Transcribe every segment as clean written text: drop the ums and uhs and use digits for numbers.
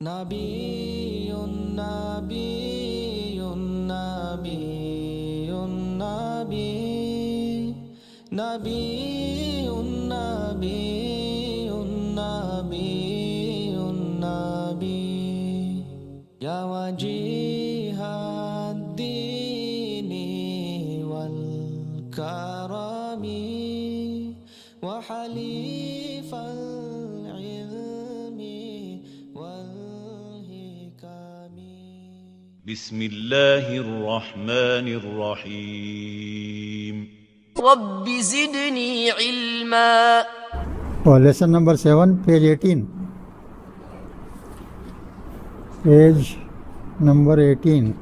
نبي نبي نبي نبي نبي نبي نبي نبي يا وجيه الدين والكرم وحليف العلم والحكم. بسم الله الرحمن الرحيم. رب زدني علما. اور lesson number 7 page 18 page number 18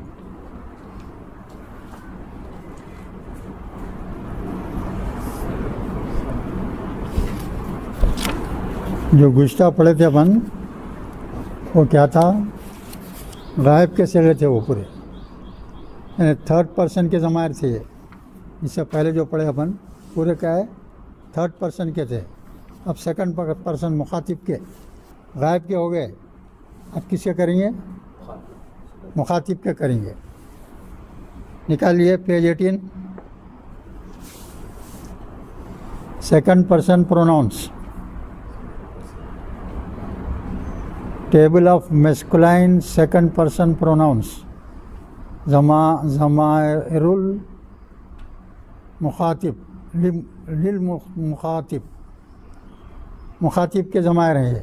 جو گزشتہ پڑھے تھے اپن وہ کیا تھا؟ غائب کے صیغے تھے وہ پورے، یعنی تھرڈ پرسن کے ضمائر تھے یہ. اس سے پہلے جو پڑھے اپن پورے کیا ہے؟ تھرڈ پرسن کے تھے. اب سیکنڈ پرسن مخاطب کے غائب کے ہو گئے. اب کس کے کریں گے؟ مخاطب کے کریں گے. نکالیے page 18 second person pronouns. Table of masculine second person pronouns. ضمائر المخاطب للمخاطب، مخاطب کے ضمائر ہیں یہ.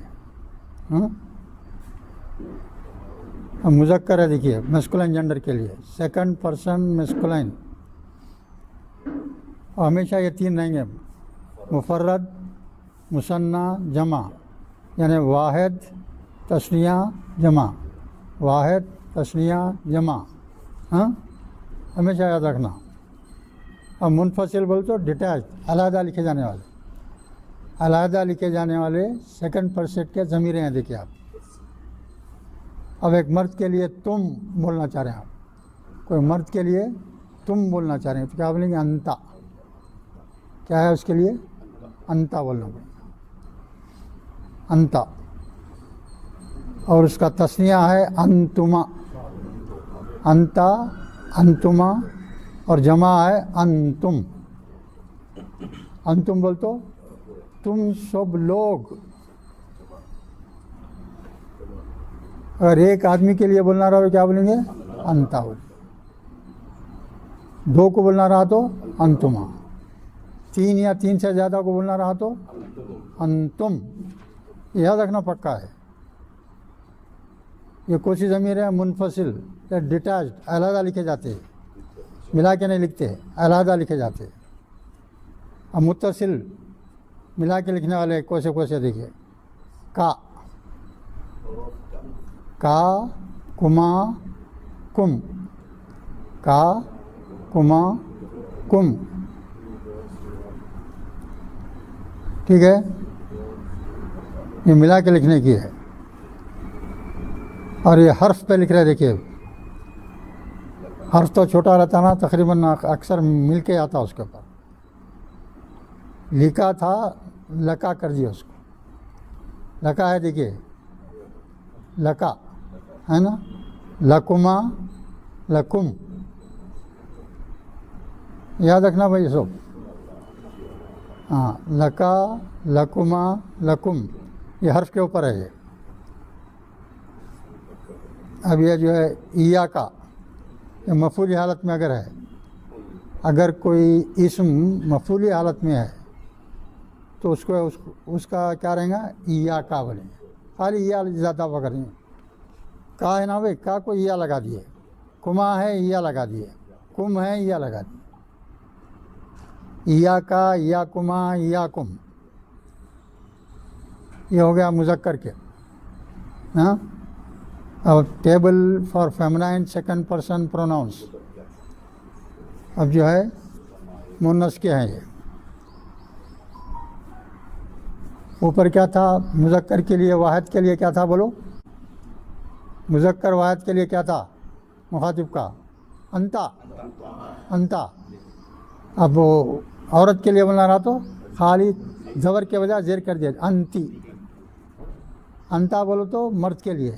مذکر ہے، دیکھیے میسکولائن جنڈر کے لیے سیکنڈ پرسن میسکولائن. اور ہمیشہ یہ تین رہیں گے: مفرد، مثنیٰ، جمع، یعنی واحد تثنیہ جمع، واحد تثنیہ جمع. ہمیشہ یاد رکھنا. اور منفصل بول تو ڈیٹیچ، علیحدہ لکھے جانے والے، علیحدہ لکھے جانے والے سیکنڈ پرسن کے ضمیریں ہیں. دیکھیے آپ، اب ایک مرد کے لیے تم بولنا چاہ رہے ہیں، آپ کوئی مرد کے لیے تم بولنا چاہ رہے ہیں تو کیا بولیں گے؟ انتا. کیا ہے اس کے لیے؟ انتا بولنا پڑے گا، انتا. اور اس کا تثنیہ ہے انتما، انتا انتما. اور جمع ہے انتم. انتم بول تو تم سب لوگ. اگر ایک آدمی کے لیے بولنا رہا تو کیا بولیں گے؟ انتا بولیں. دو کو بولنا رہا تو انتما. تین یا تین سے زیادہ کو بولنا رہا تو انتم. یاد رکھنا پکا ہے. یہ کون سی ضمیر ہے؟ منفصل یا ڈیٹیچڈ، علیحدہ لکھے جاتے ہیں، ملا کے نہیں لکھتے، علیحدہ لکھے جاتے. اب متصل ملا کے لکھنے والے کوسے کوسے دیکھیے: کا، کا کما کم، کا کما کم. ٹھیک ہے، یہ ملا کے لکھنے کی ہے. اور یہ حرف پہ لکھ رہے، دیکھیے حرف تو چھوٹا رہتا نا، تقریباً اکثر مل کے آتا اس کے اوپر. لکھا تھا لکا کر دیا اس کو. لکا ہے، دیکھیے لکا ہے نا، لکما لکم. یاد رکھنا بھائی سب. ہاں، لکا لکما لکم، یہ حرف کے اوپر ہے یہ. اب یہ جو ہے ایا کا، یہ مفعولی حالت میں اگر ہے، اگر کوئی اسم مفعولی حالت میں ہے تو اس کا کیا رہیں گا؟ ایا کا بولیں گے. خالی ایا زیادہ پکڑیں گے. کا ہے نا بھائی، کا کو ایا لگا دیے. کما ہے، ایا لگا دیے. کم ہے، ایا لگا دیے. ایا کا، یا کما، یا کم. یہ ہو گیا مذکر کے. ہاں، اب table for feminine second person pronouns. اب جو ہے مونس کے ہیں یہ. اوپر کیا تھا؟ مذکر کے لیے واحد کے لیے کیا تھا بولو؟ مذکر واحد کے لیے کیا تھا مخاطب کا؟ انتا، انتا. اب وہ عورت کے لیے بولنا رہا تو خالی زبر کے بجائے زیر کر دیا، انتی. انتا بولو تو مرد کے لیے،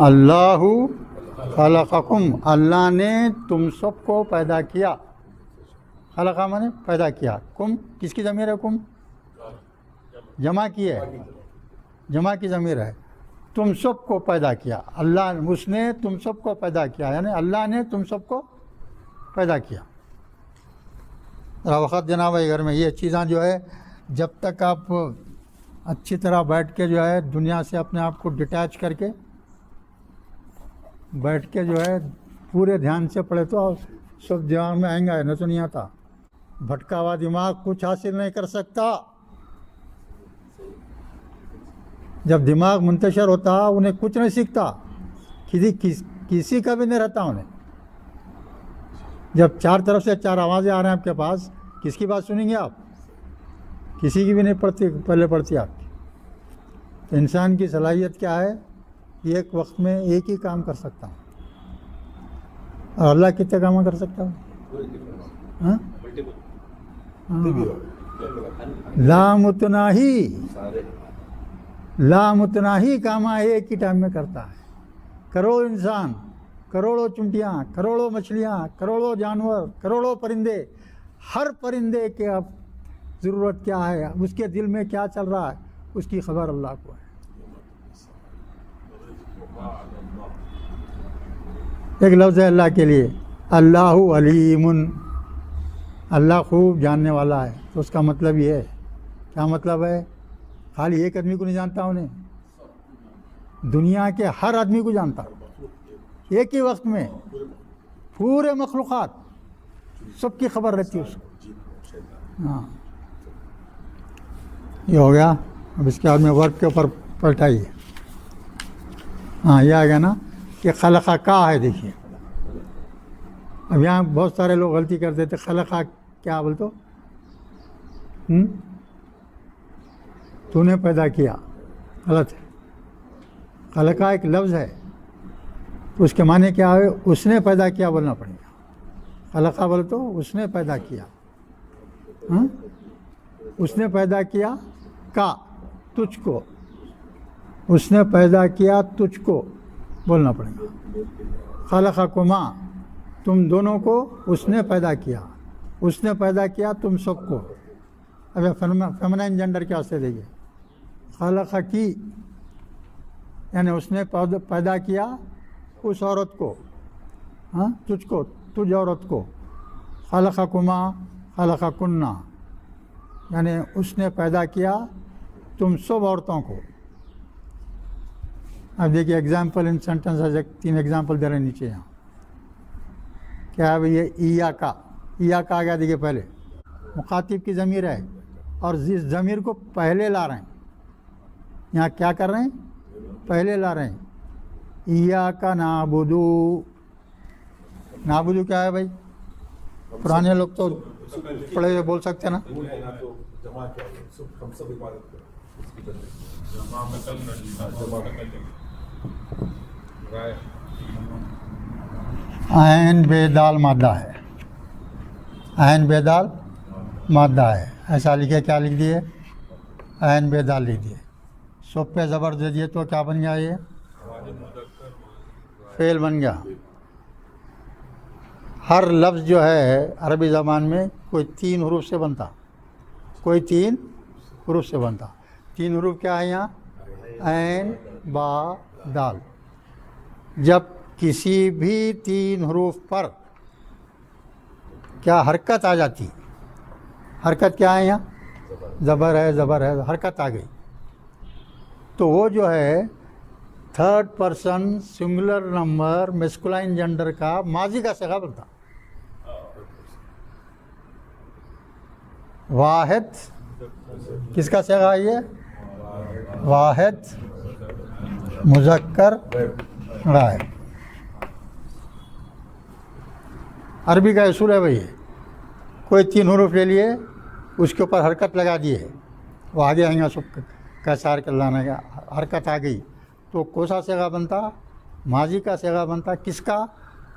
اللہ خلقکم، اللہ نے تم سب کو پیدا کیا. خلقہ مانے پیدا کیا. کم کس کی ضمیر ہے؟ کم جمع کی ہے، جمع کی ضمیر ہے. تم سب کو پیدا کیا. اللہ اس نے تم سب کو پیدا کیا، یعنی اللہ نے تم سب کو پیدا کیا. ذرا وقت جناب ہے گھر میں یہ چیزاں جو ہے جب تک آپ اچھی طرح بیٹھ کے جو ہے دنیا سے اپنے آپ کو ڈٹیچ کر کے بیٹھ کے جو ہے پورے دھیان سے پڑھے تو سب دماغ میں آئیں گا، نہ تو نہیں آتا. بھٹکا ہوا دماغ کچھ حاصل نہیں کر سکتا. جب دماغ منتشر ہوتا انہیں کچھ نہیں سیکھتا، کسی کا بھی نہیں رہتا انہیں. جب چار طرف سے چار آوازیں آ رہے ہیں آپ کے پاس، کس کی بات سنیں گے آپ؟ کسی کی بھی نہیں پڑتی، پہلے پڑتی آپ کی. تو انسان کی صلاحیت کیا ہے؟ ایک وقت میں ایک ہی کام کر سکتا ہوں. اور اللہ کتنے کام کر سکتا ہوں؟ ہاں؟ لامتناہی کام ایک ہی ٹائم میں کرتا ہے. کروڑوں انسان، کروڑوں چونٹیاں، کروڑوں مچھلیاں، کروڑوں جانور، کروڑوں پرندے، ہر پرندے کے اب ضرورت کیا ہے، اس کے دل میں کیا چل رہا ہے، اس کی خبر اللہ کو ہے. ایک لفظ ہے اللہ کے لیے، اللہ علیم، اللہ خوب جاننے والا ہے. تو اس کا مطلب یہ ہے، کیا مطلب ہے؟ خالی ایک آدمی کو نہیں جانتا، انہیں دنیا کے ہر آدمی کو جانتا. ایک ہی وقت میں پورے مخلوقات سب کی خبر رہتی ہے اس کو. ہاں یہ ہو گیا. اب اس کے بعد میں ورک کے اوپر پلٹائیے. ہاں یہ آ گیا نا کہ خلقہ کا ہے. دیکھیے اب یہاں بہت سارے لوگ غلطی کرتے تھے. خلقہ کیا بول تو نے پیدا کیا، غلط ہے. خلقہ ایک لفظ ہے، تو اس کے معنی کیا ہے؟ اس نے پیدا کیا بولنا پڑے گا. خلقہ بول تو اس نے پیدا کیا. ہاں اس نے پیدا کیا کا تجھ کو، اس نے پیدا کیا تجھ کو بولنا پڑے گا. خلقکما تم دونوں کو اس نے پیدا کیا، اس نے پیدا کیا تم سب کو. اب فیمنائن جنڈر کے واسطے دیکھیے. خلق کی یعنی اس نے پیدا کیا اس عورت کو، ہاں تجھ کو، تجھ عورت کو. خلقکما خلقکنہ یعنی اس نے پیدا کیا تم سب عورتوں کو. اب دیکھیے ایگزامپل ان سینٹنس 3 ایگزامپل دے رہے ہیں نیچے. یہاں کیا ہے بھئی؟ یہ ایا کا آ گیا. دیکھیے پہلے مخاطب کی ضمیر ہے اور جس ضمیر کو پہلے لا رہے ہیں. یہاں کیا کر رہے ہیں؟ پہلے لا رہے ہیں. ایاک نعبدو. نعبدو کیا ہے بھائی؟ پرانے لوگ تو پڑھے ہوئے بول سکتے ہیں نا. عین بے دال مادہ ہے، عین بے دال مادہ ہے. ایسا لکھے، کیا لکھ دیے؟ عین بے دال لکھ دیے. سب پہ زبر دے دیے تو کیا بن گیا؟ یہ فعل بن گیا. ہر لفظ جو ہے عربی زبان میں کوئی 3 حروف سے بنتا، کوئی 3 حروف سے بنتا. 3 حروف کیا ہے یہاں؟ عین با دال. جب کسی بھی 3 حروف پر کیا حرکت آ جاتی، حرکت کیا ہے یہاں؟ زبر ہے، زبر ہے، حرکت آ گئی، تو وہ جو ہے 3rd person singular number masculine gender کا ماضی کا صیغہ بنتا. واحد کس کا صیغہ ہے؟ یہ واحد مذکر غائب. عربی کا اصول ہے بھائی. کوئی 3 حروف لے لیے، اس کے اوپر حرکت لگا دیے، وہ آگے آئیں گا سب کا سار کر لانا گیا. حرکت آ گئی تو کون سا صیغہ بنتا؟ ماضی کا صیغہ بنتا. کس کا؟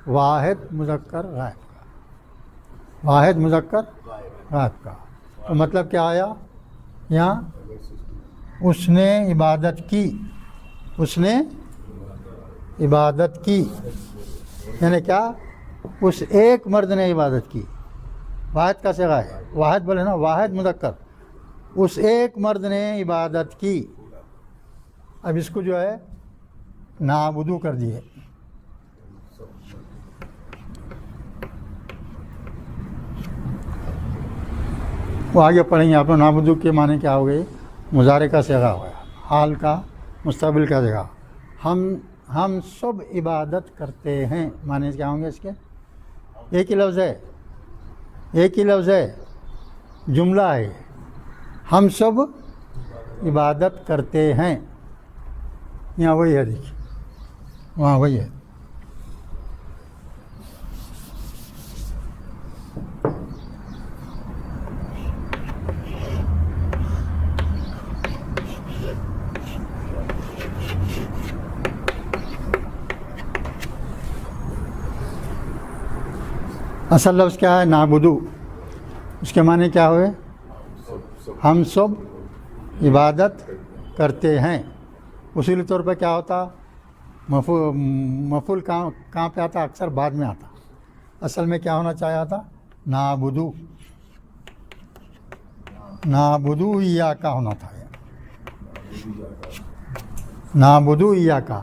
واحد مذکر غائب کا. واحد مذکر غائب کا. تو مطلب کیا آیا یہاں؟ اس نے عبادت کی، اس نے عبادت کی، یعنی کیا؟ اس ایک مرد نے عبادت کی. واحد کا صیغہ ہے، واحد بولے نا، واحد مذکر. اس ایک مرد نے عبادت کی. اب اس کو جو ہے نعبدو کر دیے. وہ آگے پڑھیں گے آپ لوگ. نعبدو کے معنی کیا ہو گئی؟ مضارع کا صیغہ ہو گیا، حال کا، مستقبل کا صیغہ. ہم سب عبادت کرتے ہیں، معنی کیا ہوں گے اس کے؟ ایک ہی لفظ ہے، ایک ہی لفظ ہے، جملہ ہے. ہم سب عبادت کرتے ہیں. یہاں وہی ہے، دیکھیے وہاں وہی ہے. اصل لفظ کیا ہے؟ نعبدو. اس کے معنی کیا ہوئے؟ ہم سب عبادت کرتے ہیں. اصولی طور پہ کیا ہوتا؟ مفعول کہاں پہ آتا؟ اکثر بعد میں آتا. اصل میں کیا ہونا چاہیے تھا؟ نعبدو. نعبدو ایاکا ہونا تھا. نعبدو ایاکا.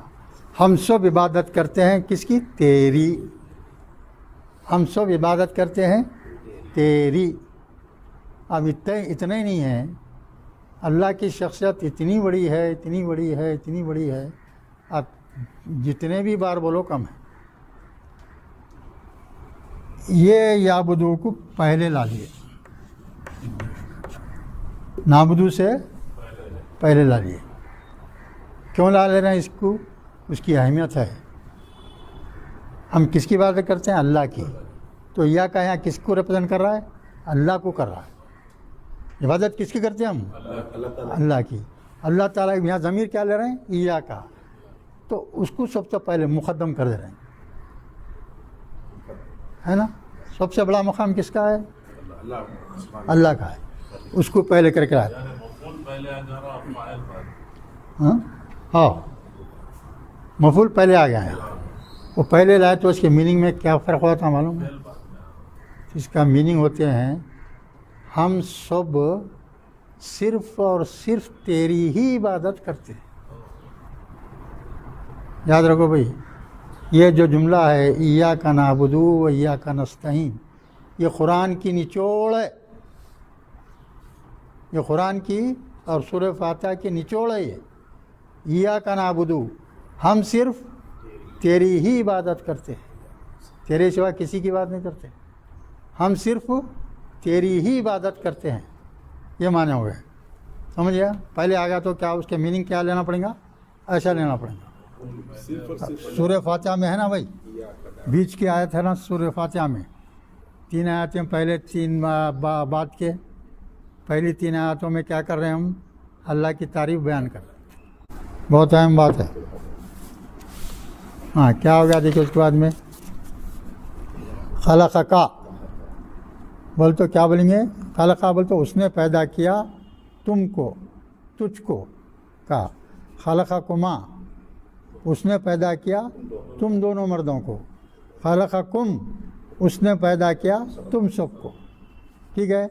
ہم سب عبادت کرتے ہیں کس کی؟ تیری. ہم سب عبادت کرتے ہیں تیری. اب اتنا ہی نہیں ہے، اللہ کی شخصیت اتنی بڑی ہے، اتنی بڑی ہے، اتنی بڑی ہے. اب جتنے بھی بار بولو کم ہے. یہ یعبدو کو پہلے لا لیے، نعبدو سے پہلے لا لیے. کیوں لا لے رہے ہیں اس کو؟ اس کی اہمیت ہے. ہم کس کی بات کرتے ہیں؟ اللہ کی. تو یا کا یہاں کس کو ریپرزینٹ کر رہا ہے؟ اللہ کو کر رہا ہے. عبادت کس کی کرتے ہیں ہم؟ اللہ کی. اللہ تعالیٰ یہاں ضمیر کیا لے رہے ہیں؟ یا کا. تو اس کو سب سے پہلے مقدم کر دے رہے ہیں، ہے نا. سب سے بڑا مقام کس کا ہے؟ اللہ کا ہے. اس کو پہلے کر کے آئے. ہاں مفعول پہلے آ گیا ہے. وہ پہلے لائے تو اس کے میننگ میں کیا فرق ہوتا ہے معلوم ہے؟ اس کا میننگ ہوتے ہیں ہم سب صرف اور صرف تیری ہی عبادت کرتے ہیں. یاد رکھو بھائی، یہ جو جملہ ہے ایاک نعبدو و ایاک نستعین، یہ قرآن کی نچوڑ ہے. یہ قرآن کی اور سورہ فاتحہ کی نچوڑ ہے. یہ ایاک نعبدو، ہم صرف تیری ہی عبادت کرتے ہیں، تیرے سوا کسی کی بات نہیں کرتے. ہم صرف تیری ہی عبادت کرتے ہیں. یہ معنی ہو گئے. سمجھ گیا؟ پہلے آ گیا تو کیا اس کے میننگ کیا لینا پڑے گا؟ ایسا لینا پڑے گا. سورہ فاتحہ میں ہے نا بھائی، بیچ کی آیت ہے نا سورہ فاتحہ میں. 3 آیتیں پہلے 3 بات کے. پہلی 3 آیتوں میں کیا کر رہے ہیں ہم؟ اللہ کی تعریف بیان کر رہے ہیں. بہت اہم بات ہے. ہاں کیا ہو گیا دیکھیے اس کے بعد میں خلقکا بول تو کیا بولیں گے؟ خلقہ بول تو اس نے پیدا کیا تم کو، تجھ کو. کا خلقکما، اس نے پیدا کیا تم دونوں مردوں کو. خلقکم، اس نے پیدا کیا تم سب کو. ٹھیک ہے.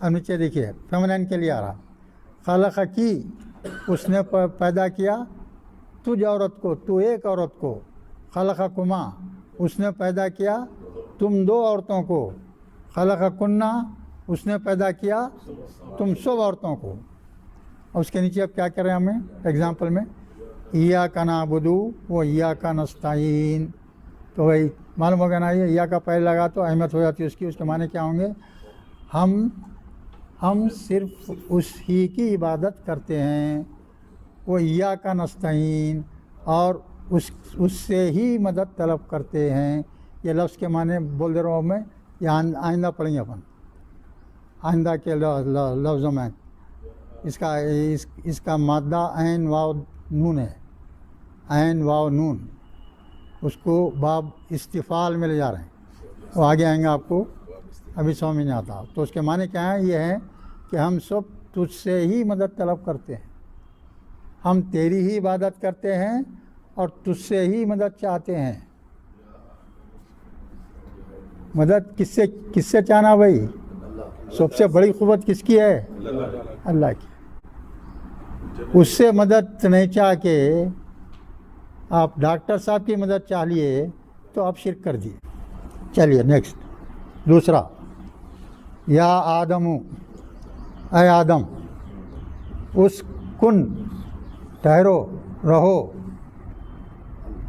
اب نیچے دیکھیے فیمنین کے لیے آ رہا. خلقکی، اس نے پیدا کیا تجھ عورت کو، تو ایک عورت کو. خلقکما، اس نے پیدا کیا تم 2 عورتوں کو. خلقکنہ، اس نے پیدا کیا تم سب عورتوں کو. اور اس کے نیچے اب کیا کر رہے ہیں ہمیں ایگزامپل میں؟ ایاک نعبدو و ایاک نستعین. تو بھائی معلوم ہوگا نا، یہ یا کا پہلے لگا تو اہمیت ہو جاتی ہے اس کی. اس کے معنی کیا ہوں گے؟ ہم صرف اس ہی کی عبادت کرتے ہیں. وہ ایاک نستعین، اور اس سے ہی مدد طلب کرتے ہیں. یہ لفظ کے معنی بول دے رہا ہوں میں. یہ آئندہ پڑھیں گے اپن، آئندہ کے لفظوں میں. اس کا مادہ عین واو نون ہے. عین واو نون، اس کو باب استفعال میں لے جا رہے ہیں. وہ آگے آئیں گے آپ کو، ابھی سمجھ نہیں آتا. تو اس کے معنی کیا ہے؟ یہ ہے کہ ہم سب تجھ سے ہی مدد طلب کرتے ہیں. ہم تیری ہی عبادت کرتے ہیں اور تجھ سے ہی مدد چاہتے ہیں. مدد کس سے چاہنا بھائی؟ سب سے بڑی قوت کس کی ہے؟ اللہ کی. اس سے مدد نہیں چاہ کے آپ ڈاکٹر صاحب کی مدد چاہ لیے تو آپ شرک کر دیے. چلیے نیکسٹ. دوسرا، یا آدم، اے آدم، اس کن، ٹھہرو، رہو،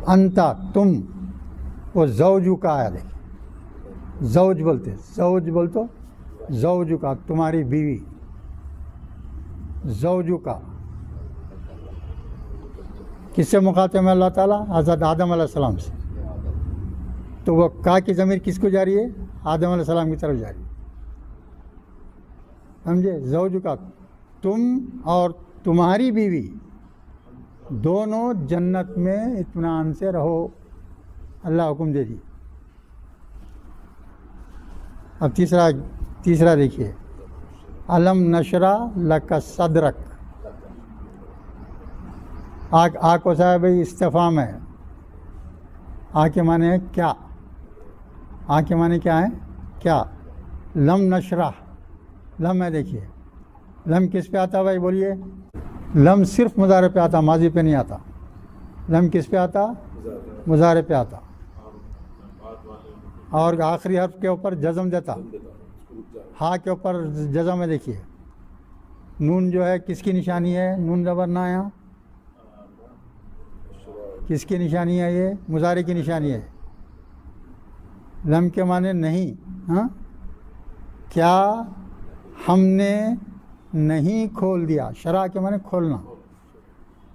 انتا، تم، وہ زوجو کا آیا دیکھ. زوج بولتے، زوج بول تو زوجو کا، تمہاری بیوی. زوجو کا کس سے مخاطب ہے اللہ تعالیٰ؟ حضرت آدم علیہ السلام سے. تو وہ کا کی ضمیر کس کو جاری ہے؟ آدم علیہ السلام کی طرف جاری ہے. سمجھے؟ زوجو کا، تم اور تمہاری بیوی دونوں جنت میں اطمینان سے رہو. اللہ حکم دے دی. اب تیسرا دیکھیے، علم نشرح لک صدرک. آ کو سا ہے بھائی استفہام ہے. آ کے معنی ہے کیا؟ آ کے معنی کیا ہے؟ کیا. لم نشرح، لم ہے دیکھیے. لم کس پہ آتا بھائی بولیے؟ لم صرف مضارع پہ آتا، ماضی پہ نہیں آتا. لم کس پہ آتا؟ مضارع پہ آتا. اور آخری حرف کے اوپر جزم دیتا. ہا کے اوپر جزم ہے دیکھیے. نون جو ہے کس کی نشانی ہے؟ نون زبر نہ آیا کس کی نشانی ہے؟ یہ مضارع کی نشانی ہے. لم کے معنی نہیں. ہاں، کیا ہم نے نہیں کھول دیا. شرع کے معنی کھولنا.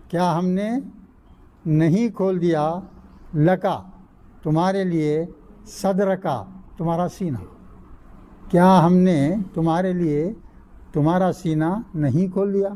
کیا ہم نے نہیں کھول دیا لکا تمہارے لیے، صدر کا تمہارا سینہ. کیا ہم نے تمہارے لیے تمہارا سینہ نہیں کھول دیا؟